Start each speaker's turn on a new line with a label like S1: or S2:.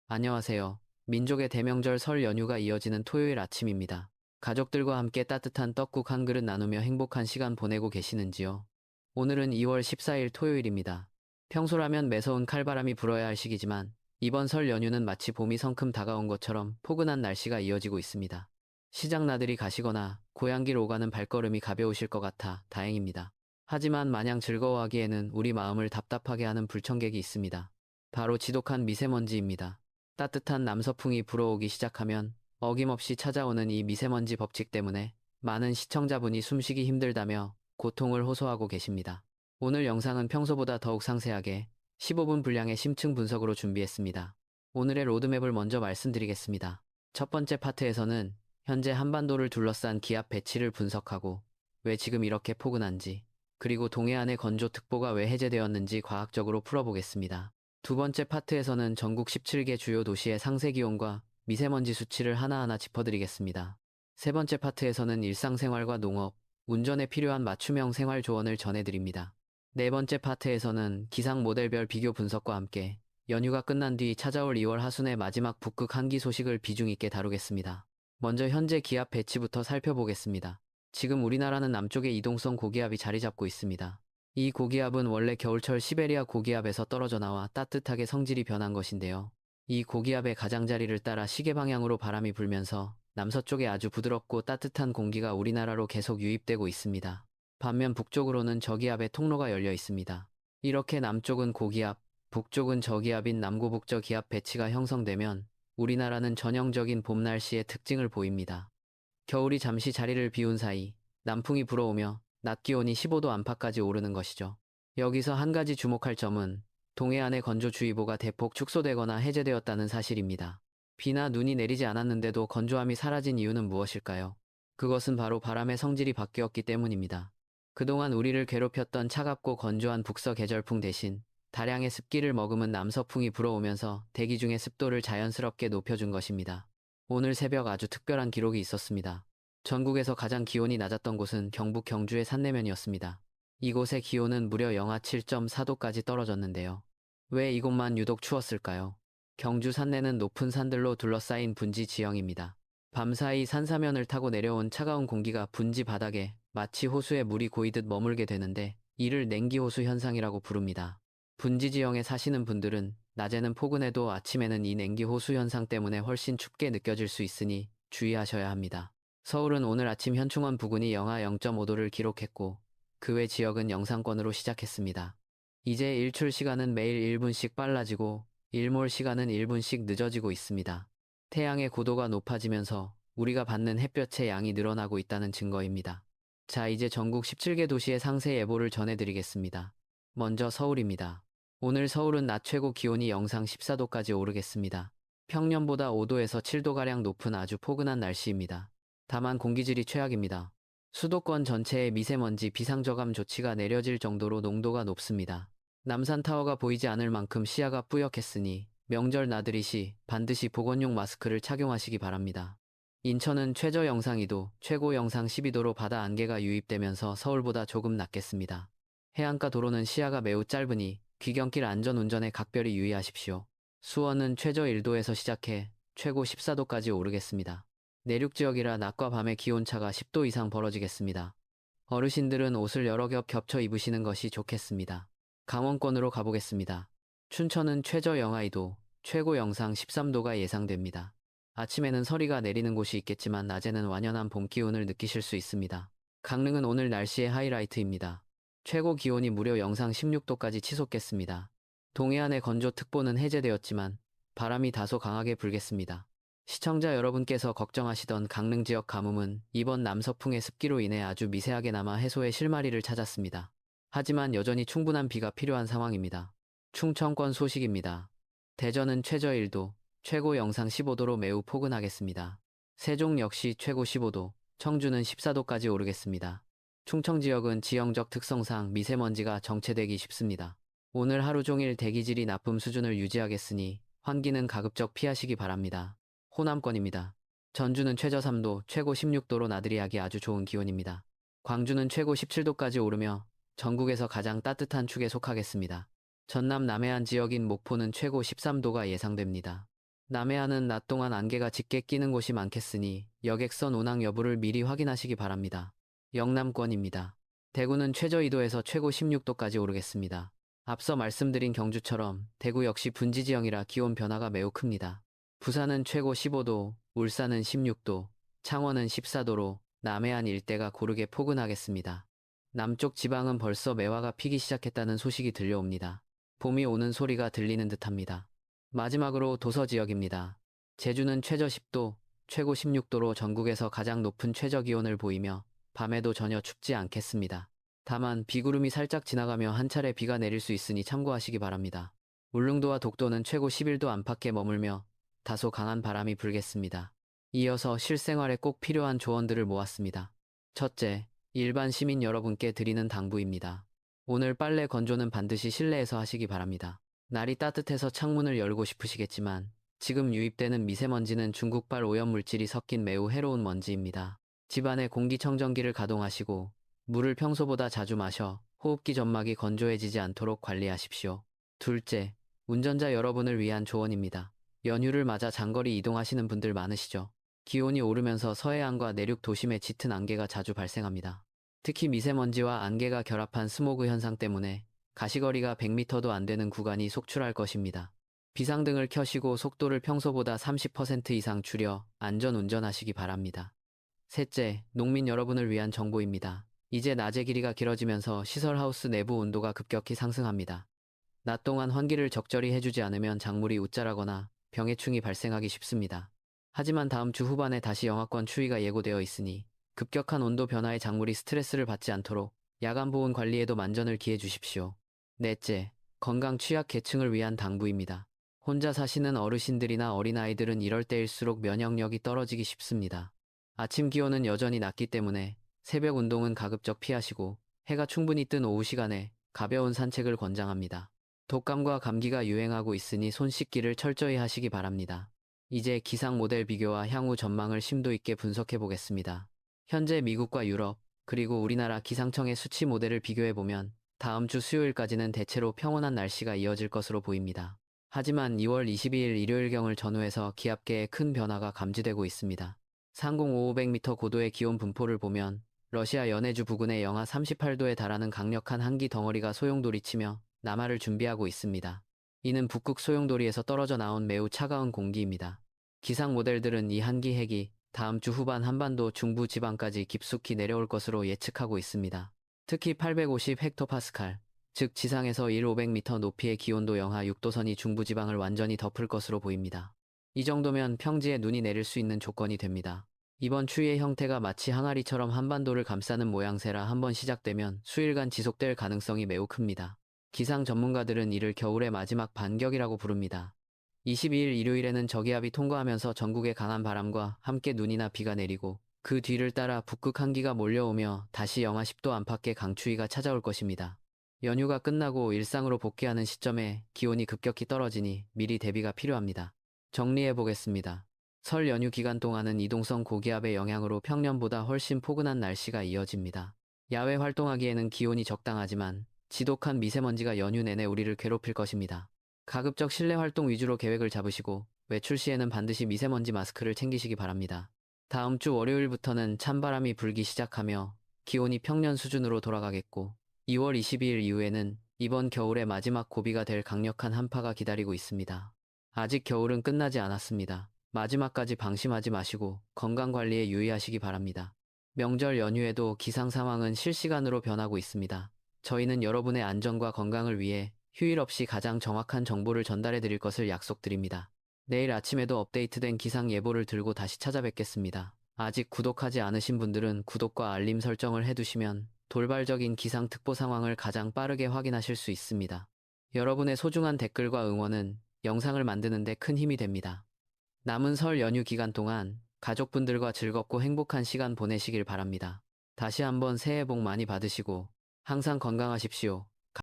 S1: 안녕하세요. 민족의 대명절 설 연휴가 이어지는 토요일 아침입니다. 가족들과 함께 따뜻한 떡국 한 그릇 나누며 행복한 시간 보내고 계시는지요? 오늘은 2월 14일 토요일입니다. 평소라면 매서운 칼바람이 불어야 할 시기지만 이번 설 연휴는 마치 봄이 성큼 다가온 것처럼 포근한 날씨가 이어지고 있습니다. 시장 나들이 가시거나 고향길 오가는 발걸음이 가벼우실 것 같아 다행입니다. 하지만 마냥 즐거워하기에는 우리 마음을 답답하게 하는 불청객이 있습니다. 바로 지독한 미세먼지입니다. 따뜻한 남서풍이 불어오기 시작하면 어김없이 찾아오는 이 미세먼지 법칙 때문에 많은 시청자분이 숨쉬기 힘들다며 고통을 호소하고 계십니다. 오늘 영상은 평소보다 더욱 상세하게 15분 분량의 심층 분석으로 준비했습니다. 오늘의 로드맵을 먼저 말씀드리겠습니다. 첫 번째 파트에서는 현재 한반도를 둘러싼 기압 배치를 분석하고 왜 지금 이렇게 포근한지, 그리고 동해안의 건조특보가 왜 해제되었는지 과학적으로 풀어보겠습니다. 두 번째 파트에서는 전국 17개 주요 도시의 상세 기온과 미세먼지 수치를 하나하나 짚어드리겠습니다. 세 번째 파트에서는 일상생활과 농업, 운전에 필요한 맞춤형 생활 조언을 전해드립니다. 네 번째 파트에서는 기상 모델별 비교 분석과 함께 연휴가 끝난 뒤 찾아올 2월 하순의 마지막 북극 한기 소식을 비중 있게 다루겠습니다. 먼저 현재 기압 배치부터 살펴보겠습니다. 지금 우리나라는 남쪽에 이동성 고기압이 자리 잡고 있습니다. 이 고기압은 원래 겨울철 시베리아 고기압에서 떨어져 나와 따뜻하게 성질이 변한 것인데요. 이 고기압의 가장자리를 따라 시계 방향으로 바람이 불면서 남서쪽에 아주 부드럽고 따뜻한 공기가 우리나라로 계속 유입되고 있습니다. 반면 북쪽으로는 저기압의 통로가 열려 있습니다. 이렇게 남쪽은 고기압, 북쪽은 저기압인 남고북저 기압 배치가 형성되면 우리나라는 전형적인 봄 날씨의 특징을 보입니다. 겨울이 잠시 자리를 비운 사이 남풍이 불어오며 낮 기온이 15도 안팎까지 오르는 것이죠. 여기서 한 가지 주목할 점은 동해안의 건조주의보가 대폭 축소되거나 해제되었다는 사실입니다. 비나 눈이 내리지 않았는데도 건조함이 사라진 이유는 무엇일까요? 그것은 바로 바람의 성질이 바뀌었기 때문입니다. 그동안 우리를 괴롭혔던 차갑고 건조한 북서 계절풍 대신 다량의 습기를 머금은 남서풍이 불어오면서 대기 중의 습도를 자연스럽게 높여준 것입니다. 오늘 새벽 아주 특별한 기록이 있었습니다. 전국에서 가장 기온이 낮았던 곳은 경북 경주의 산내면이었습니다. 이곳의 기온은 무려 영하 7.4도까지 떨어졌는데요. 왜 이곳만 유독 추웠을까요? 경주 산내는 높은 산들로 둘러싸인 분지 지형입니다. 밤사이 산사면을 타고 내려온 차가운 공기가 분지 바닥에 마치 호수에 물이 고이듯 머물게 되는데 이를 냉기호수 현상이라고 부릅니다. 분지 지형에 사시는 분들은 낮에는 포근해도 아침에는 이 냉기호수 현상 때문에 훨씬 춥게 느껴질 수 있으니 주의하셔야 합니다. 서울은 오늘 아침 현충원 부근이 영하 0.5도를 기록했고 그 외 지역은 영상권으로 시작했습니다. 이제 일출 시간은 매일 1분씩 빨라지고 일몰 시간은 1분씩 늦어지고 있습니다. 태양의 고도가 높아지면서 우리가 받는 햇볕의 양이 늘어나고 있다는 증거입니다. 자, 이제 전국 17개 도시의 상세 예보를 전해드리겠습니다. 먼저 서울입니다. 오늘 서울은 낮 최고 기온이 영상 14도까지 오르겠습니다. 평년보다 5도에서 7도가량 높은 아주 포근한 날씨입니다. 다만 공기질이 최악입니다. 수도권 전체에 미세먼지 비상저감 조치가 내려질 정도로 농도가 높습니다. 남산타워가 보이지 않을 만큼 시야가 뿌옇겠으니 명절 나들이 시 반드시 보건용 마스크를 착용하시기 바랍니다. 인천은 최저 영상 2도, 최고 영상 12도로 바다 안개가 유입되면서 서울보다 조금 낮겠습니다. 해안가 도로는 시야가 매우 짧으니 귀경길 안전운전에 각별히 유의하십시오. 수원은 최저 1도에서 시작해 최고 14도까지 오르겠습니다. 내륙 지역이라 낮과 밤의 기온차가 10도 이상 벌어지겠습니다. 어르신들은 옷을 여러 겹 겹쳐 입으시는 것이 좋겠습니다. 강원권으로 가보겠습니다. 춘천은 최저 영하 2도, 최고 영상 13도가 예상됩니다. 아침에는 서리가 내리는 곳이 있겠지만 낮에는 완연한 봄 기온을 느끼실 수 있습니다. 강릉은 오늘 날씨의 하이라이트입니다. 최고 기온이 무려 영상 16도까지 치솟겠습니다. 동해안의 건조특보는 해제되었지만 바람이 다소 강하게 불겠습니다. 시청자 여러분께서 걱정하시던 강릉 지역 가뭄은 이번 남서풍의 습기로 인해 아주 미세하게 남아 해소의 실마리를 찾았습니다. 하지만 여전히 충분한 비가 필요한 상황입니다. 충청권 소식입니다. 대전은 최저 1도, 최고 영상 15도로 매우 포근하겠습니다. 세종 역시 최고 15도, 청주는 14도까지 오르겠습니다. 충청 지역은 지형적 특성상 미세먼지가 정체되기 쉽습니다. 오늘 하루 종일 대기질이 나쁨 수준을 유지하겠으니 환기는 가급적 피하시기 바랍니다. 호남권입니다. 전주는 최저 3도, 최고 16도로 나들이 하기 아주 좋은 기온입니다. 광주는 최고 17도까지 오르며 전국에서 가장 따뜻한 축에 속하겠습니다. 전남 남해안 지역인 목포는 최고 13도가 예상됩니다. 남해안은 낮 동안 안개가 짙게 끼는 곳이 많겠으니 여객선 운항 여부를 미리 확인하시기 바랍니다. 영남권입니다. 대구는 최저 2도에서 최고 16도까지 오르겠습니다. 앞서 말씀드린 경주처럼 대구 역시 분지 지형이라 기온 변화가 매우 큽니다. 부산은 최고 15도, 울산은 16도, 창원은 14도로 남해안 일대가 고르게 포근하겠습니다. 남쪽 지방은 벌써 매화가 피기 시작했다는 소식이 들려옵니다. 봄이 오는 소리가 들리는 듯합니다. 마지막으로 도서 지역입니다. 제주는 최저 10도, 최고 16도로 전국에서 가장 높은 최저 기온을 보이며 밤에도 전혀 춥지 않겠습니다. 다만 비구름이 살짝 지나가며 한 차례 비가 내릴 수 있으니 참고하시기 바랍니다. 울릉도와 독도는 최고 11도 안팎에 머물며 다소 강한 바람이 불겠습니다. 이어서 실생활에 꼭 필요한 조언들을 모았습니다. 첫째, 일반 시민 여러분께 드리는 당부입니다. 오늘 빨래 건조는 반드시 실내에서 하시기 바랍니다. 날이 따뜻해서 창문을 열고 싶으시겠지만 지금 유입되는 미세먼지는 중국발 오염물질이 섞인 매우 해로운 먼지입니다. 집안에 공기청정기를 가동하시고 물을 평소보다 자주 마셔 호흡기 점막이 건조해지지 않도록 관리하십시오. 둘째, 운전자 여러분을 위한 조언입니다. 연휴를 맞아 장거리 이동하시는 분들 많으시죠? 기온이 오르면서 서해안과 내륙 도심에 짙은 안개가 자주 발생합니다. 특히 미세먼지와 안개가 결합한 스모그 현상 때문에 가시거리가 100m도 안 되는 구간이 속출할 것입니다. 비상등을 켜시고 속도를 평소보다 30% 이상 줄여 안전 운전하시기 바랍니다. 셋째, 농민 여러분을 위한 정보입니다. 이제 낮의 길이가 길어지면서 시설하우스 내부 온도가 급격히 상승합니다. 낮 동안 환기를 적절히 해주지 않으면 작물이 웃자라거나 병해충이 발생하기 쉽습니다. 하지만 다음 주 후반에 다시 영하권 추위가 예고되어 있으니 급격한 온도 변화에 작물이 스트레스를 받지 않도록 야간 보온 관리에도 만전을 기해 주십시오. 넷째, 건강 취약 계층을 위한 당부입니다. 혼자 사시는 어르신들이나 어린아이들은 이럴 때일수록 면역력이 떨어지기 쉽습니다. 아침 기온은 여전히 낮기 때문에 새벽 운동은 가급적 피하시고 해가 충분히 뜬 오후 시간에 가벼운 산책을 권장합니다. 독감과 감기가 유행하고 있으니 손 씻기를 철저히 하시기 바랍니다. 이제 기상 모델 비교와 향후 전망을 심도 있게 분석해 보겠습니다. 현재 미국과 유럽, 그리고 우리나라 기상청의 수치 모델을 비교해보면 다음 주 수요일까지는 대체로 평온한 날씨가 이어질 것으로 보입니다. 하지만 2월 22일 일요일경을 전후해서 기압계에 큰 변화가 감지되고 있습니다. 상공 500m 고도의 기온 분포를 보면 러시아 연해주 부근의 영하 38도에 달하는 강력한 한기 덩어리가 소용돌이치며 남하를 준비하고 있습니다. 이는 북극 소용돌이에서 떨어져 나온 매우 차가운 공기입니다. 기상 모델들은 이 한기 핵이 다음 주 후반 한반도 중부 지방까지 깊숙이 내려올 것으로 예측하고 있습니다. 특히 850헥토파스칼, 즉 지상에서 1,500m 높이의 기온도 영하 6도선이 중부지방을 완전히 덮을 것으로 보입니다. 이 정도면 평지에 눈이 내릴 수 있는 조건이 됩니다. 이번 추위의 형태가 마치 항아리처럼 한반도를 감싸는 모양새라 한번 시작되면 수일간 지속될 가능성이 매우 큽니다. 기상 전문가들은 이를 겨울의 마지막 반격이라고 부릅니다. 22일 일요일에는 저기압이 통과하면서 전국에 강한 바람과 함께 눈이나 비가 내리고 그 뒤를 따라 북극 한기가 몰려오며 다시 영하 10도 안팎의 강추위가 찾아올 것입니다. 연휴가 끝나고 일상으로 복귀하는 시점에 기온이 급격히 떨어지니 미리 대비가 필요합니다. 정리해 보겠습니다. 설 연휴 기간 동안은 이동성 고기압의 영향으로 평년보다 훨씬 포근한 날씨가 이어집니다. 야외 활동하기에는 기온이 적당하지만 지독한 미세먼지가 연휴 내내 우리를 괴롭힐 것입니다. 가급적 실내 활동 위주로 계획을 잡으시고 외출 시에는 반드시 미세먼지 마스크를 챙기시기 바랍니다. 다음 주 월요일부터는 찬바람이 불기 시작하며 기온이 평년 수준으로 돌아가겠고 2월 22일 이후에는 이번 겨울의 마지막 고비가 될 강력한 한파가 기다리고 있습니다. 아직 겨울은 끝나지 않았습니다. 마지막까지 방심하지 마시고 건강관리에 유의하시기 바랍니다. 명절 연휴에도 기상 상황은 실시간으로 변하고 있습니다. 저희는 여러분의 안전과 건강을 위해 휴일 없이 가장 정확한 정보를 전달해 드릴 것을 약속드립니다. 내일 아침에도 업데이트된 기상 예보를 들고 다시 찾아뵙겠습니다. 아직 구독하지 않으신 분들은 구독과 알림 설정을 해두시면 돌발적인 기상 특보 상황을 가장 빠르게 확인하실 수 있습니다. 여러분의 소중한 댓글과 응원은 영상을 만드는 데 큰 힘이 됩니다. 남은 설 연휴 기간 동안 가족분들과 즐겁고 행복한 시간 보내시길 바랍니다. 다시 한번 새해 복 많이 받으시고 항상 건강하십시오.